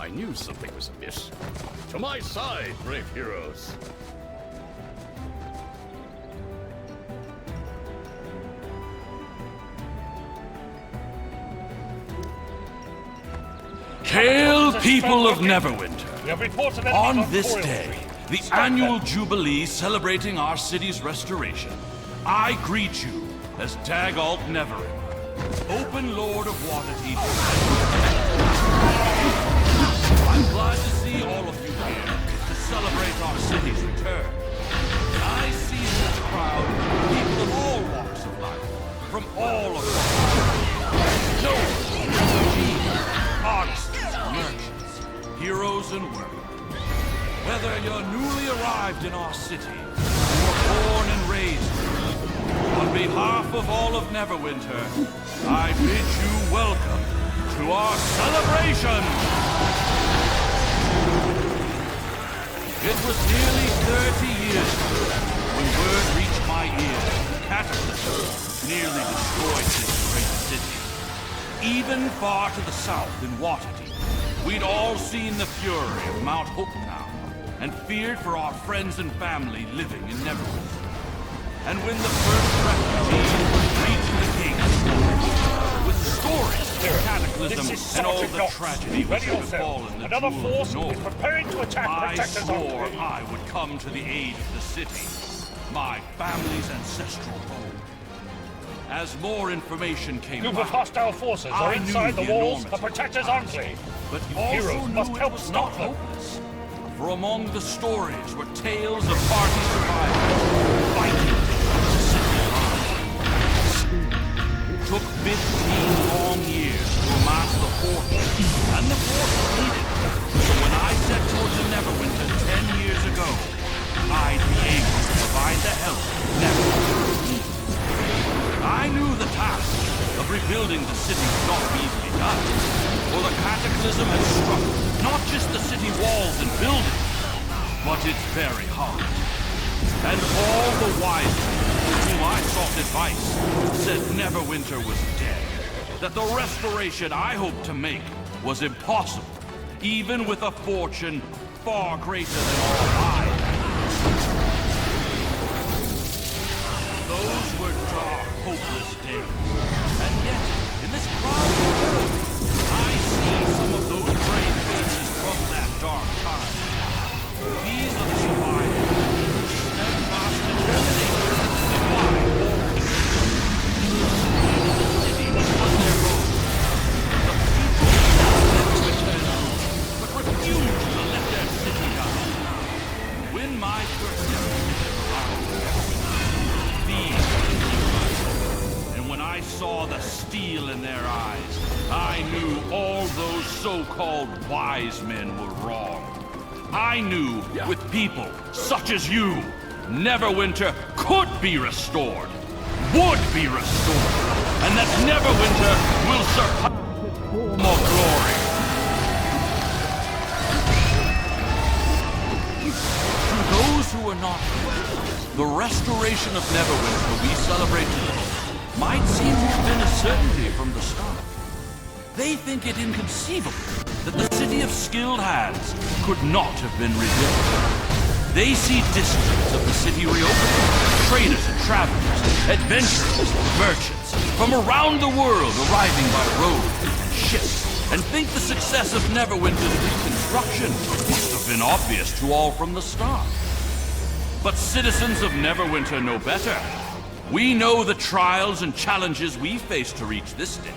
I knew something was amiss. To my side, brave heroes! Hail, people of Neverwinter! On this day, the annual Jubilee celebrating our city's restoration, I greet you as Dagalt Neverwinter, Open Lord of Waterdeep. I'm glad to see all of you here to celebrate our city's return. I see in this crowd people of all walks of life, from all across nobles, refugees, artists, merchants, heroes and workers. Whether you're newly arrived in our city, or born and raised here, on behalf of all of Neverwinter, I bid you welcome to our celebration! It was nearly 30 years ago when word reached my ears that cataclysm nearly destroyed this great city. Even far to the south in Waterdeep, we'd all seen the fury of Mount Hopetown and feared for our friends and family living in Neverwinter. And when the first refugees reached the gates, with stories of the cataclysm and all the tragedy which had befallen the Another Jewel force of the North, is preparing to attack I protectors swore on I would come to the aid of the city, my family's ancestral home. As more information came Group of by, hostile forces are I inside knew the walls enormity of Protector's of the Enclave. but You also heroes knew must it help was stop not them. hopeless. For among the stories were tales of party survivors fighting to set their lives. It took 15 long years to amass the forces, and the forces needed. So when I set towards the Neverwinter 10 years ago, I'd be able to provide the help Neverwinter needed. I knew the task of rebuilding the city would not be easily done, for the cataclysm had struck not just the city walls and buildings, but its very heart. And all the wise men with whom I sought advice said Neverwinter was dead, that the restoration I hoped to make was impossible, even with a fortune far greater than all I had. Those were dark, hopeless days. And yet, in this crowd of world, I see some of those brave faces from that dark time. These are the survivors, steadfast determination to defy all. The city was on their own. The people never returned home, but refused to let their city die. When my first and when I saw the steel in their eyes, I knew all those so-called wise men were wrong. I knew with people such as you, Neverwinter could be restored, would be restored, and that Neverwinter will surpass more glory. To those who are not here, the restoration of Neverwinter we celebrate today might seem to have been a certainty from the start. They think it inconceivable that the city of skilled hands could not have been rebuilt. They see districts of the city reopening, traders and travelers, adventurers, merchants from around the world arriving by road and ship, and think the success of Neverwinter's reconstruction must have been obvious to all from the start. But citizens of Neverwinter know better. We know the trials and challenges we face to reach this day.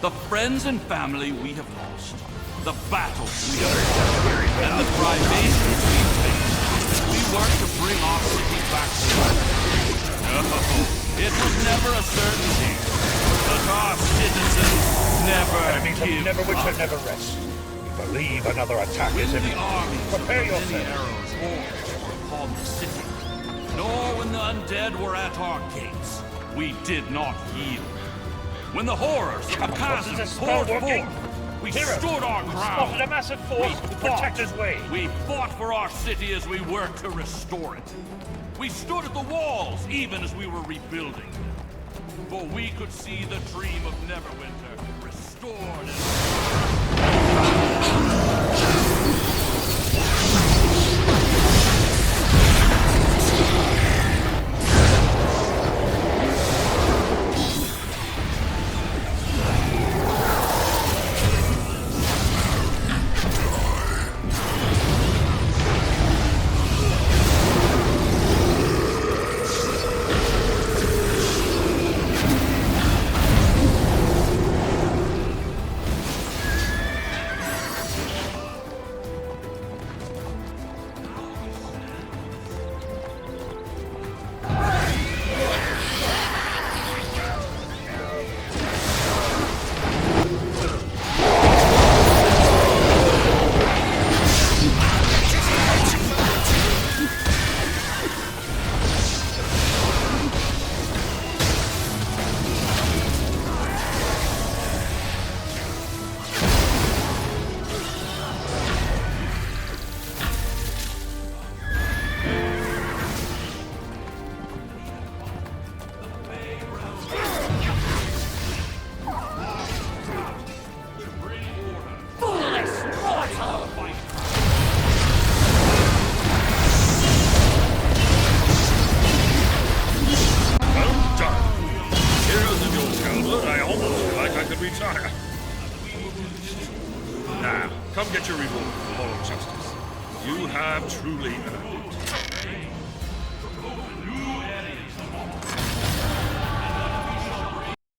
The friends and family we have lost. The battles we have fought. And the privations we've faced. We work to bring our city back to life. No, it was never a certainty. But our citizens never Enemies of give Neverwinter up. never rest. We believe another attack When is the imminent. armies Prepare of many yourself. arrows were upon the city, nor when the undead were at our gates, we did not yield. When the horrors of the chasm Is this poured spell working? forth, we Hero, stood our we've ground. spotted a massive force We to fought. Protector's Way. We fought for our city as we worked to restore it. We stood at the walls even as we were rebuilding. For we could see the dream of Neverwinter restored and Feel like I could retire. Now, come get your reward for moral justice. You have truly earned it.